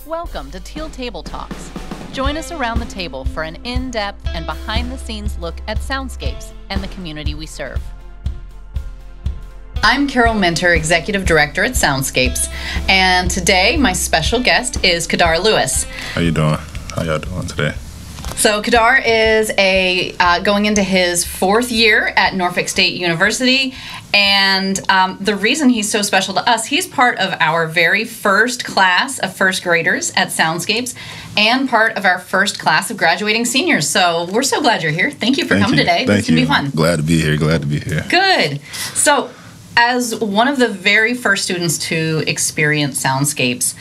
Welcome to Teal Table Talks. Join us around the table for an in-depth and behind-the-scenes look at Soundscapes and the community we serve. I'm Carol Minter, Executive Director at Soundscapes, and today my special guest is Qedar Lewis. How you doing? How y'all doing today? So Qedar is going into his fourth year at Norfolk State University, and the reason he's so special to us, he's part of our very first class of first graders at Soundscapes and part of our first class of graduating seniors. So we're so glad you're here. Thank you for coming today. This is going to be fun. Glad to be here. Glad to be here. Good. So as one of the very first students to experience Soundscapes,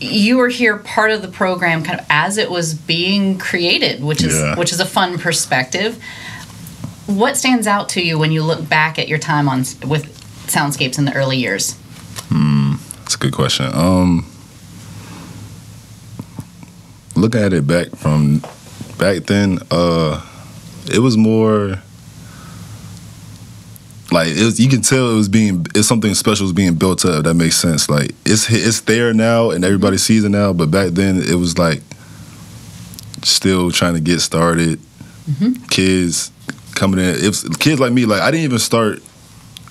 you were here part of the program kind of as it was being created, which is a fun perspective. What stands out to you when you look back at your time with Soundscapes in the early years? That's a good question. Looking at it back then, it was more like you can tell it's something special was being built up. That makes sense. Like it's there now and everybody sees it now, but back then it was like still trying to get started. Kids coming in. It was kids like me. Like I didn't even start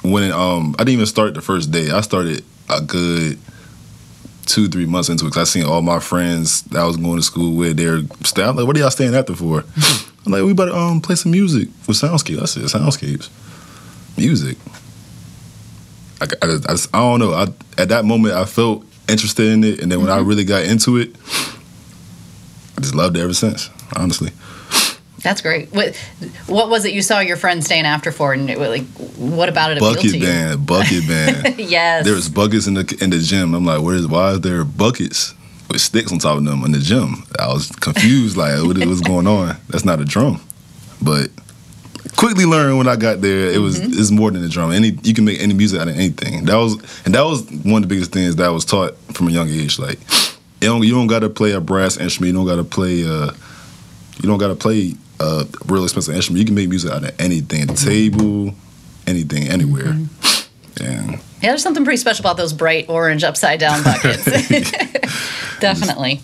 the first day. I started a good 2-3 months into it because I seen all my friends that I was going to school with. I'm like, what are y'all staying after for? I'm like, we better play some music with Soundscapes. I said, Soundscapes. Music. I don't know. At that moment, I felt interested in it, and then when I really got into it, I just loved it ever since. Honestly, that's great. What was it you saw your friends staying after for, and what about it appealed to you? Bucket band. Yes. There was buckets in the gym. I'm like, why is there buckets with sticks on top of them in the gym? I was confused. Like, what's going on? That's not a drum, but. Quickly learned when I got there, it's more than a drum. You can make any music out of anything. That was one of the biggest things that I was taught from a young age. Like, you don't got to play a brass instrument. You don't got to play a real expensive instrument. You can make music out of anything, at the table, anything, anywhere. Yeah, there's something pretty special about those bright orange upside down buckets. Definitely.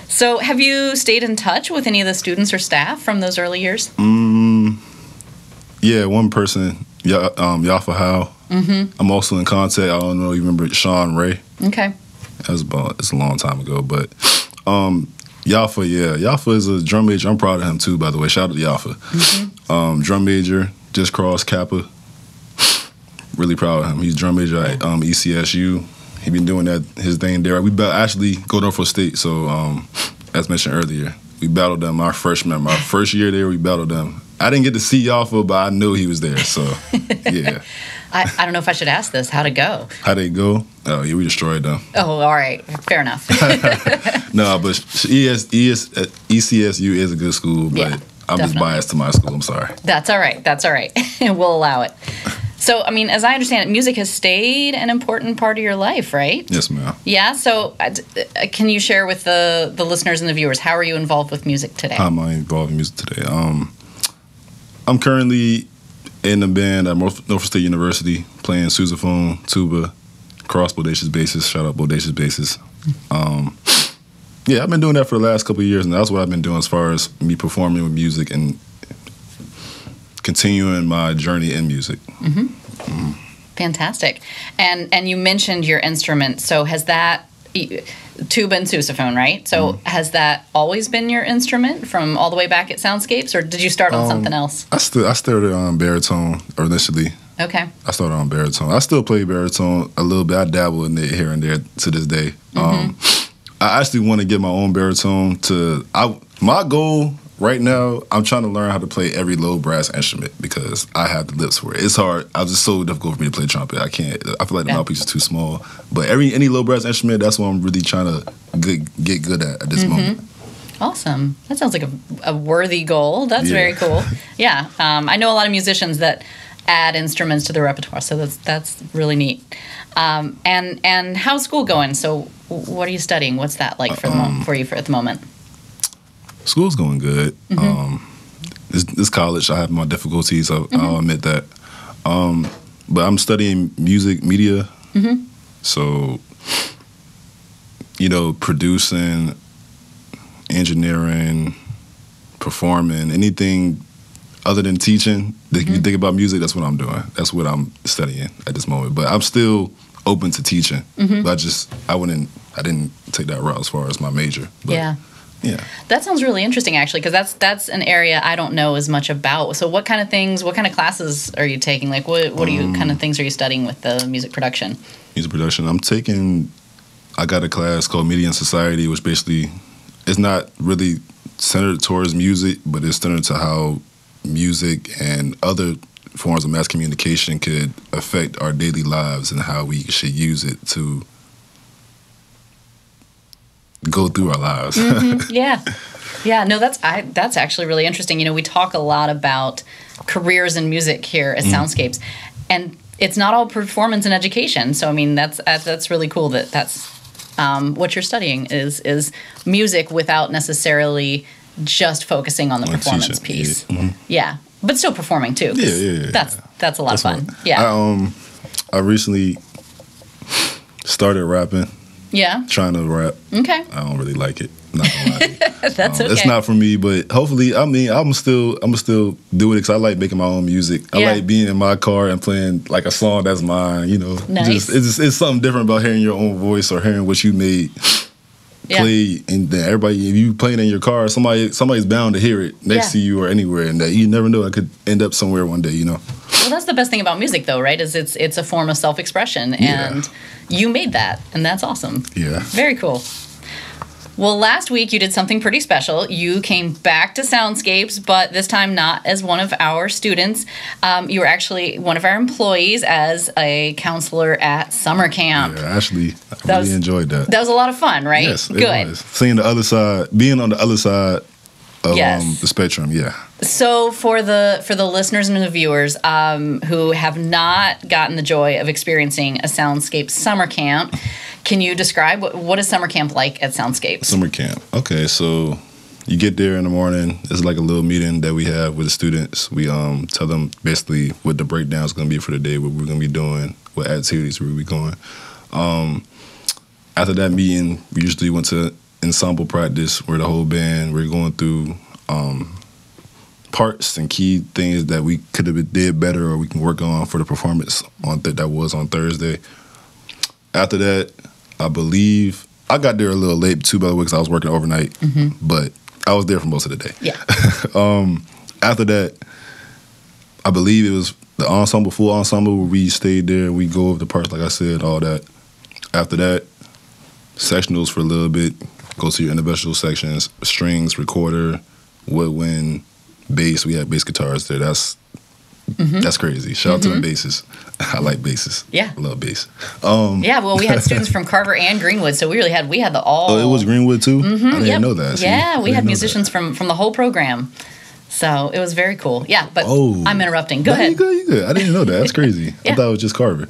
So, have you stayed in touch with any of the students or staff from those early years? Yeah, one person, Yafa Howe. I'm also in contact. I don't know, you remember Sean Ray? Okay. It's a long time ago, but Yafa is a drum major. I'm proud of him too, by the way. Shout out to Yafa. Drum major, just crossed Kappa. Really proud of him. He's drum major at ECSU. He been doing his thing there. We actually go to Norfolk State, so as mentioned earlier, we battled them our first year there. We battled them. I didn't get to see Yafa, but I knew he was there. So, yeah. I don't know if I should ask this. How'd it go? How'd it go? Oh, yeah, we destroyed them. Oh, all right. Fair enough. No, but ECSU is a good school, but I'm just biased to my school. I'm sorry. That's all right. We'll allow it. So, I mean, as I understand it, music has stayed an important part of your life, right? Yes, ma'am. Yeah, so can you share with the listeners and the viewers, how are you involved with music today? How am I involved in music today? I'm currently in a band at Norfolk State University playing sousaphone, tuba, cross bodacious basses. Shout out bodacious basses. I've been doing that for the last couple of years, and that's what I've been doing as far as me performing with music and continuing my journey in music. Fantastic. And you mentioned your instrument. So has that tuba and sousaphone, right? So has that always been your instrument from all the way back at Soundscapes, or did you start on something else? I started on baritone initially. Okay. I started on baritone. I still play baritone a little bit. I dabble in it here and there to this day. I actually want to get my own baritone. My goal right now, I'm trying to learn how to play every low brass instrument because I have the lips for it. It's hard. It's just so difficult for me to play trumpet. I can't. I feel like the mouthpiece is too small. But any low brass instrument, that's what I'm really trying to get good at this moment. Awesome. That sounds like a worthy goal. That's very cool. Yeah. I know a lot of musicians that add instruments to their repertoire, so that's really neat. And how's school going? So what are you studying? What's that like for you at the moment? School's going good. This college, I have my difficulties. I'll admit that. But I'm studying music media. So producing, engineering, performing, anything other than teaching that you think about music, that's what I'm doing. That's what I'm studying at this moment. But I'm still open to teaching. But I didn't take that route as far as my major. But, yeah. That sounds really interesting, actually, because that's an area I don't know as much about. So what kind of classes are you taking? Like, what kind of things are you studying with the music production? Music production. I got a class called Media and Society, which basically is not really centered towards music, but it's centered to how music and other forms of mass communication could affect our daily lives and how we should use it to go through our lives. Yeah. No, that's actually really interesting. We talk a lot about careers in music here at Soundscapes, and it's not all performance and education. So I mean, that's really cool that's what you're studying is music without necessarily just focusing on the performance piece. Yeah. But still performing too. Yeah. That's a lot of fun. Yeah. I recently started rapping. Yeah. Trying to rap. Okay. I don't really like it. Not gonna lie. That's okay. It's not for me, but hopefully, I'm still do it because I like making my own music. I like being in my car and playing like a song that's mine. Nice. It's something different about hearing your own voice or hearing what you made play, and then everybody, if you playing in your car, somebody's bound to hear it next to you or anywhere, and that you never know, I could end up somewhere one day. Well, that's the best thing about music, though, right? Is it's a form of self-expression, and you made that, and that's awesome. Yeah. Very cool. Well, last week you did something pretty special. You came back to Soundscapes, but this time not as one of our students. You were actually one of our employees as a counselor at summer camp. Yeah, actually, I really enjoyed that. That was a lot of fun, right? Yes, good. Was. Seeing the other side, being on the other side of the spectrum, So for the listeners and the viewers who have not gotten the joy of experiencing a Soundscape summer camp, can you describe what is summer camp like at Soundscapes? Summer camp. Okay, so you get there in the morning. It's like a little meeting that we have with the students. We tell them basically what the breakdown is going to be for the day, what we're going to be doing, what activities we'll be going. After that meeting, we usually went to ensemble practice where the whole band, we're going through parts and key things that we could have did better or we can work on for the performance that was on Thursday. After that, I believe I got there a little late too, by the way, because I was working overnight, but I was there for most of the day. Yeah. After that, I believe it was the full ensemble, where we stayed there. We go over the parts, like I said, all that. After that, sectionals for a little bit. Go to your individual sections, strings, recorder, woodwind, bass. We had bass guitars there. That's crazy. Shout out to the basses. I like basses. Yeah. I love bass. Well, we had students from Carver and Greenwood, so we had the all. Oh, it was Greenwood too? I didn't know that. Yeah, we had musicians from the whole program. So it was very cool. Yeah, but I'm interrupting. Go ahead. You good. I didn't know that. That's crazy. I thought it was just Carver.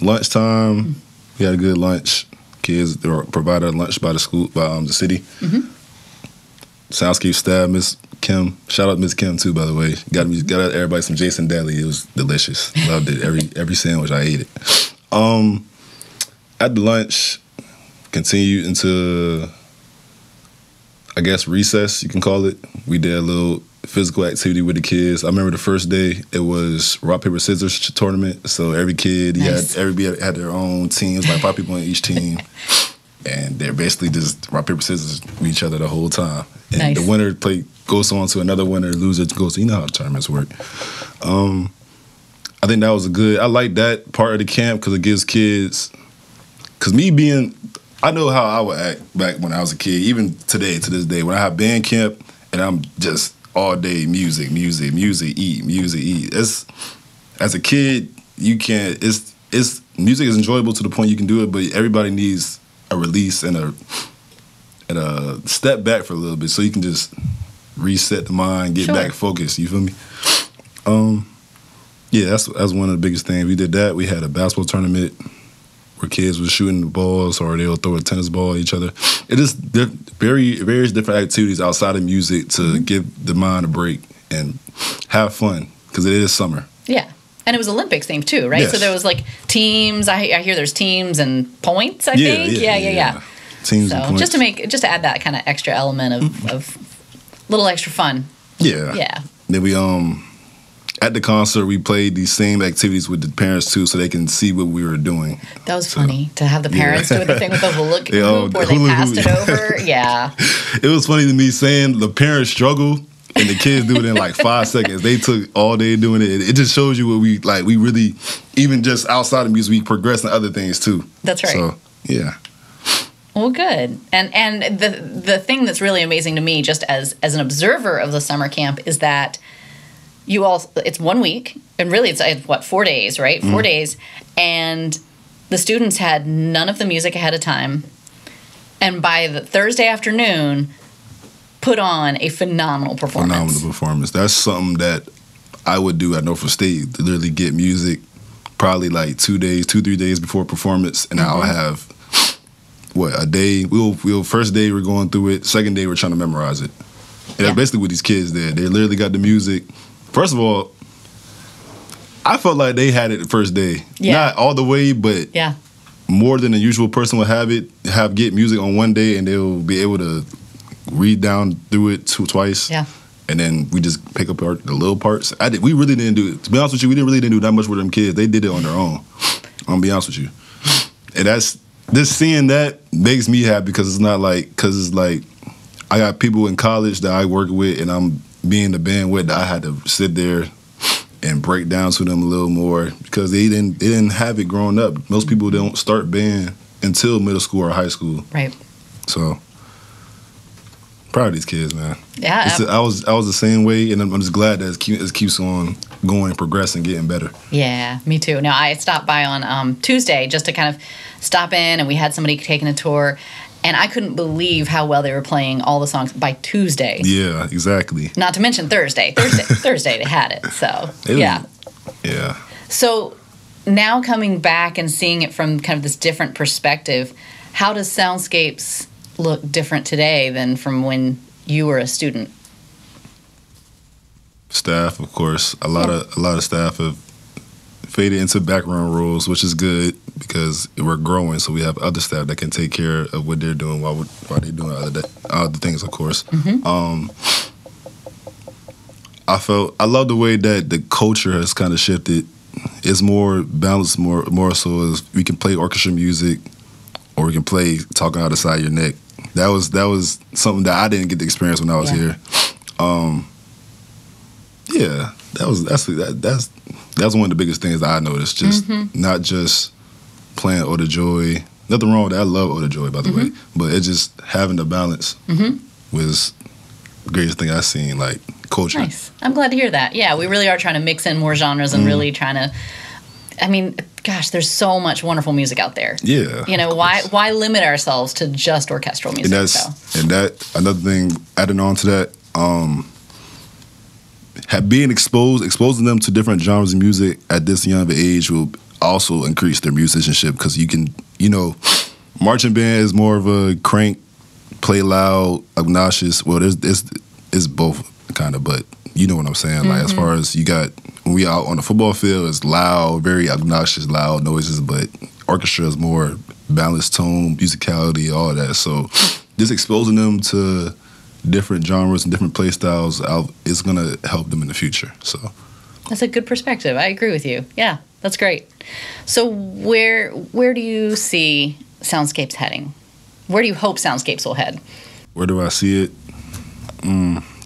Lunchtime. We had a good lunch. Kids, they were provided lunch by the school, by the city. Soundscape staff, Miss Kim. Shout out Miss Kim too, by the way. Got everybody some Jason Daly. It was delicious. Loved it. Every sandwich, I ate it. At the lunch, continued into, I guess, recess, you can call it. We did a little physical activity with the kids. I remember the first day, it was rock, paper, scissors tournament. So every kid, everybody had their own teams, like 5 people on each team. And they're basically just rock, paper, scissors with each other the whole time. And the winner goes on to another winner, loser goes to, you know how tournaments work. I think that was I like that part of the camp because it gives kids, because I know how I would act back when I was a kid, even today, to this day, when I have band camp and I'm just all day music, eat. As a kid, you can't, music is enjoyable to the point you can do it, but everybody needs a release and a step back for a little bit so you can just reset the mind, get back focused. You feel me? That's one of the biggest things. We did that. We had a basketball tournament where kids were shooting the balls or they'll throw a tennis ball at each other. It is various different activities outside of music to give the mind a break and have fun because it is summer. Yeah. And it was Olympics themed too, right? Yes. So there was like teams. I hear there's teams and points. I think. Yeah. Teams so and points. just to add that kind of extra element of little extra fun. Yeah. Then we at the concert we played these same activities with the parents too, so they can see what we were doing. That was funny to have the parents doing the thing with the hula hoop where they passed it over. Yeah. It was funny to me saying the parents struggle. And the kids do it in like 5 seconds. They took all day doing it. It just shows you what we like. We really, even just outside of music, we progress in other things too. That's right. So yeah. Well, good. And the thing that's really amazing to me, just as an observer of the summer camp, is that you all, it's 1 week, and really it's what, 4 days, right? 4 days, and the students had none of the music ahead of time, and by the Thursday afternoon, put on a phenomenal performance. That's something that I would do at Norfolk State, to literally get music probably like 2 3 days before performance, and I'll have a day. We'll first day we're going through it, second day we're trying to memorize it. And that's basically what these kids did. They literally got the music. First of all, I felt like they had it the first day. Not all the way, but more than a usual person would get music on one day, and they'll be able to read down through it twice. Yeah. And then we just pick up the little parts. We really didn't do it. To be honest with you, we didn't do that much with them kids. They did it on their own. I'm gonna be honest with you. And that's just seeing that makes me happy, because it's like I got people in college that I work with, and I'm being the band with, that I had to sit there and break down to them a little more, because they didn't have it growing up. Most people don't start band until middle school or high school. Right. So proud of these kids, man. Yeah. I was the same way, and I'm just glad that it keeps on going, progressing, getting better. Yeah, me too. Now, I stopped by on Tuesday just to kind of stop in, and we had somebody taking a tour, and I couldn't believe how well they were playing all the songs by Tuesday. Yeah, exactly. Not to mention Thursday. Thursday they had it. So, yeah. So now coming back and seeing it from kind of this different perspective, how does Soundscapes look different today than from when you were a student? Staff, of course. A lot of staff have faded into background roles, which is good, because we're growing, so we have other staff that can take care of what they're doing while they're doing other things, of course. I love the way that the culture has kind of shifted. It's more balanced, more so as we can play orchestra music, or we can play talking out the side of your neck. That was something that I didn't get to experience when I was here. That's one of the biggest things that I noticed. Just not just playing Ode to Joy. Nothing wrong with that. I love Ode to Joy, by the way. But it's just having the balance was the greatest thing I've seen, like culture. Nice. I'm glad to hear that. Yeah, we really are trying to mix in more genres and really trying to, I mean, gosh, there's so much wonderful music out there. Yeah. You know, why limit ourselves to just orchestral music? And another thing, adding on to that, exposing them to different genres of music at this young of an age will also increase their musicianship, because you can, marching band is more of a crank, play loud, obnoxious. Well, it's both kind of, but you know what I'm saying. Like, as far as when we out on the football field, it's loud, very obnoxious, loud noises, but orchestra is more balanced tone, musicality, all that. So just exposing them to different genres and different play styles is going to help them in the future. So that's a good perspective. I agree with you. Yeah, that's great. So where do you see Soundscapes heading? Where do you hope Soundscapes will head? Where do I see it?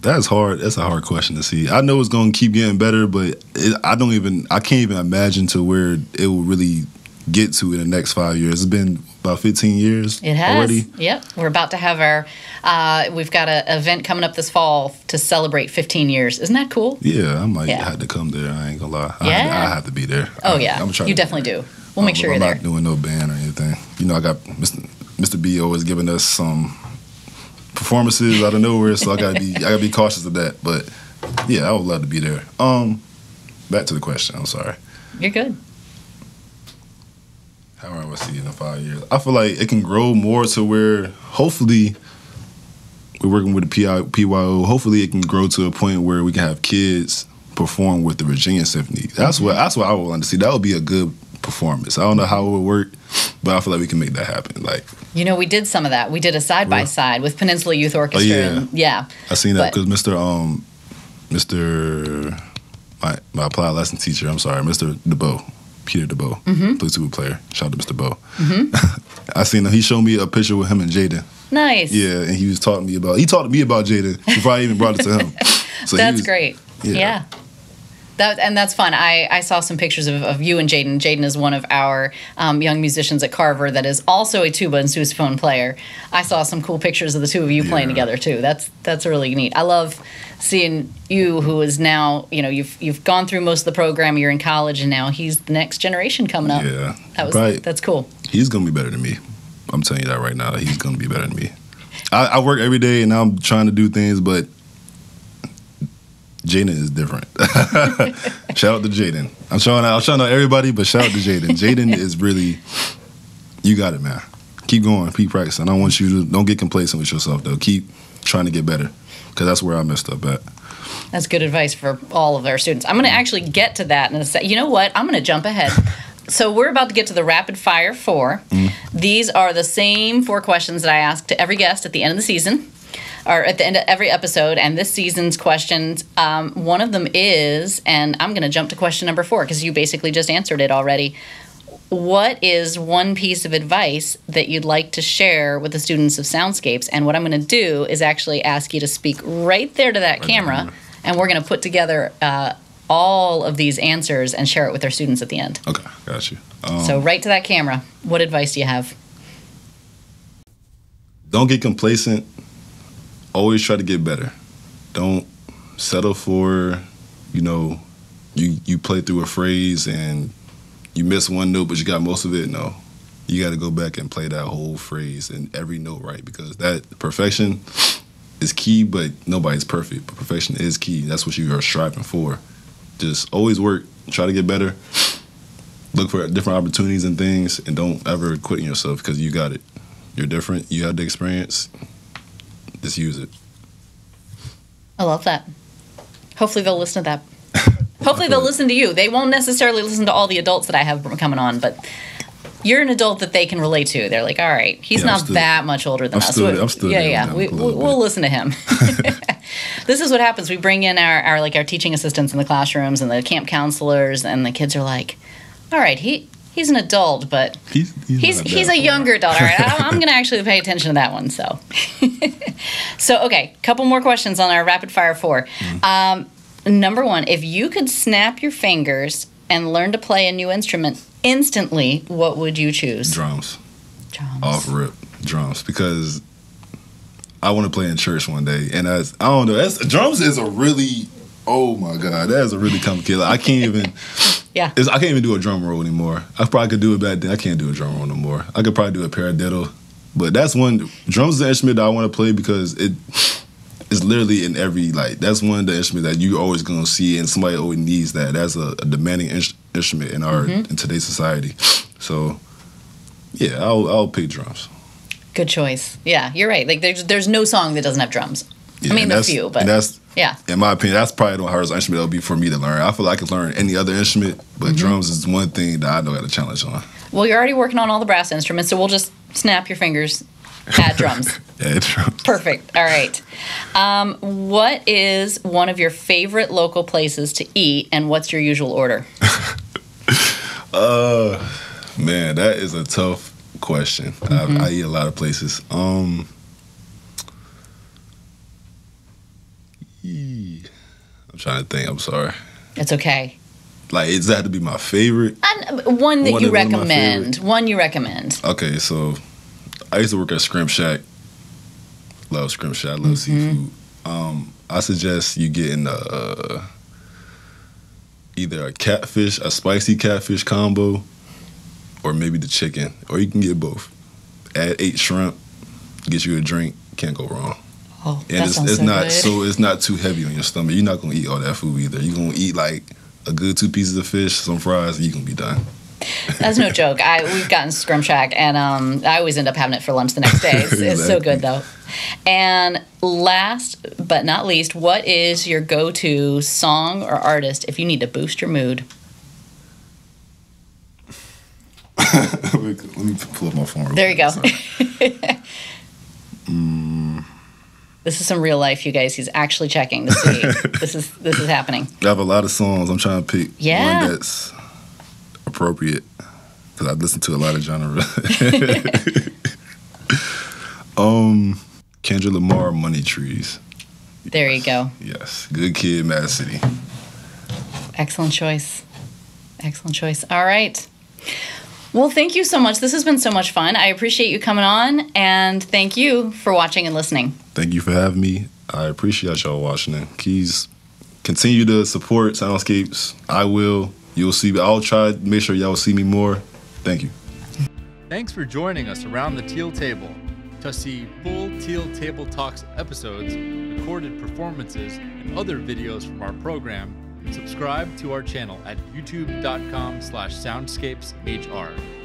That's hard. That's a hard question to see. I know it's going to keep getting better, but I can't even imagine to where it will really get to in the next 5 years. It's been about 15 years it has. Already. Yep. We're about to have we've got an event coming up this fall to celebrate 15 years. Isn't that cool? Yeah, I might have to come there. I ain't going to lie. I have to be there. Oh, yeah. You definitely do. We'll make sure you're there. I'm not doing no band or anything. I got Mr. B always giving us some performances out of nowhere, so I gotta be cautious of that. But yeah, I would love to be there. Back to the question. I'm sorry. You're good. How do I see it in 5 years? I feel like it can grow more to where hopefully we're working with the PYO. Hopefully it can grow to a point where we can have kids perform with the Virginia Symphony. That's what I would want to see. That would be a good performance. I don't know how it would work, but I feel like we can make that happen. Like, we did some of that. We did a side by side with Peninsula Youth Orchestra. Oh, yeah. I seen that because my applied lesson teacher, Mr. DeBow, Peter DeBow, flute tuba player. Shout out to Mr. Bow. I seen him. He showed me a picture with him and Jaden. Nice. Yeah, and he talked to me about Jaden before I even brought it to him. So that's great. Yeah. That's fun. I saw some pictures of you and Jaden. Jaden is one of our young musicians at Carver that is also a tuba and sousaphone player. I saw some cool pictures of the two of you playing together too. That's really neat. I love seeing you, who is now, you've gone through most of the program. You're in college, and now he's the next generation coming up. Yeah, that's cool. He's gonna be better than me. I'm telling you that right now. He's gonna be better than me. I work every day, and I'm trying to do things, but Jaden is different. Shout out to Jaden. I'm showing out everybody, but shout out to Jaden. Jaden is really, you got it, man. Keep going, keep practicing. I don't want you to, don't get complacent with yourself, though. Keep trying to get better, because that's where I messed up at. That's good advice for all of our students. I'm going to actually get to that in a second. You know what? I'm going to jump ahead. So we're about to get to the Rapid Fire 4. These are the same 4 questions that I ask to every guest at the end of the season, or at the end of every episode. And this season's questions, one of them is, and I'm going to jump to question number 4 because you basically just answered it already. What is one piece of advice that you'd like to share with the students of Soundscapes? And what I'm going to do is actually ask you to speak right there to that camera, and we're going to put together all of these answers and share it with our students at the end. Okay, got you. So right to that camera, what advice do you have? Don't get complacent. Always try to get better. Don't settle for, you play through a phrase and you miss one note, but you got most of it. No, you got to go back and play that whole phrase and every note right, because that perfection is key, but nobody's perfect. But perfection is key. That's what you are striving for. Just always work, try to get better, look for different opportunities and things, and don't ever quit on yourself, because you got it. You're different. You have the experience. Just use it. I love that. Hopefully they'll listen to that. Hopefully they'll listen to you. They won't necessarily listen to all the adults that I have coming on, but you're an adult that they can relate to. They're like, all right, he's not that much older than us. I'm still We'll listen to him. This is what happens. We bring in our teaching assistants in the classrooms and the camp counselors, and the kids are like, all right, he's an adult, but he's a younger adult. All right, I'm going to actually pay attention to that one. So, okay, couple more questions on our Rapid Fire 4. Number 1, if you could snap your fingers and learn to play a new instrument instantly, what would you choose? Drums. Off rip, drums, because I want to play in church one day, and I don't know. Drums is a really, oh my God, that is a really complicated. I can't even. I can't even do a drum roll anymore. I probably could do it back then. I can't do a drum roll no more. I could probably do a paradiddle, but that's one. Drums is an instrument that I want to play because it's literally in every, that's one of the instruments that you always gonna see, and somebody always needs that. That's a demanding instrument in our in today's society. So yeah, I'll pick drums. Good choice. Yeah, you're right. There's no song that doesn't have drums. Yeah, I mean, there's a few, but in my opinion, that's probably the hardest instrument that'll be for me to learn. I feel like I can learn any other instrument, but drums is one thing that I know I got a challenge on. Well, you're already working on all the brass instruments, so we'll just snap your fingers, add drums. Add drums. Perfect. All right. What is one of your favorite local places to eat, and what's your usual order? Man, that is a tough question. I eat a lot of places. I'm trying to think. I'm sorry. It's okay. Does that have to be my favorite? One that you recommend. One you recommend. Okay, so I used to work at Scrimp Shack. Love Scrimp Shack. Love seafood. I suggest you getting either a spicy catfish combo, or maybe the chicken, or you can get both. Add 8 shrimp, get you a drink. Can't go wrong. Oh, and it's not too heavy on your stomach. You're not gonna eat all that food either. You're gonna eat a good 2 pieces of fish, some fries, and you gonna be done. That's no joke. We've gotten Scrum Shack, and I always end up having it for lunch the next day. It's so good, though. And last but not least, what is your go-to song or artist if you need to boost your mood? Let me pull up my phone. There you go. This is some real life, you guys. He's actually checking to see. This is happening. I have a lot of songs. I'm trying to pick one that's appropriate because I listen to a lot of genre. Kendrick Lamar, Money Trees. There you go. Yes. Good Kid, Mad City. Excellent choice. Excellent choice. All right. Well, thank you so much. This has been so much fun. I appreciate you coming on, and thank you for watching and listening. Thank you for having me. I appreciate y'all watching. Please continue to support Soundscapes. I will. You'll see me. I'll try to make sure y'all see me more. Thank you. Thanks for joining us around the Teal Table. To see full Teal Table Talks episodes, recorded performances, and other videos from our program, subscribe to our channel at youtube.com/soundscapeshr.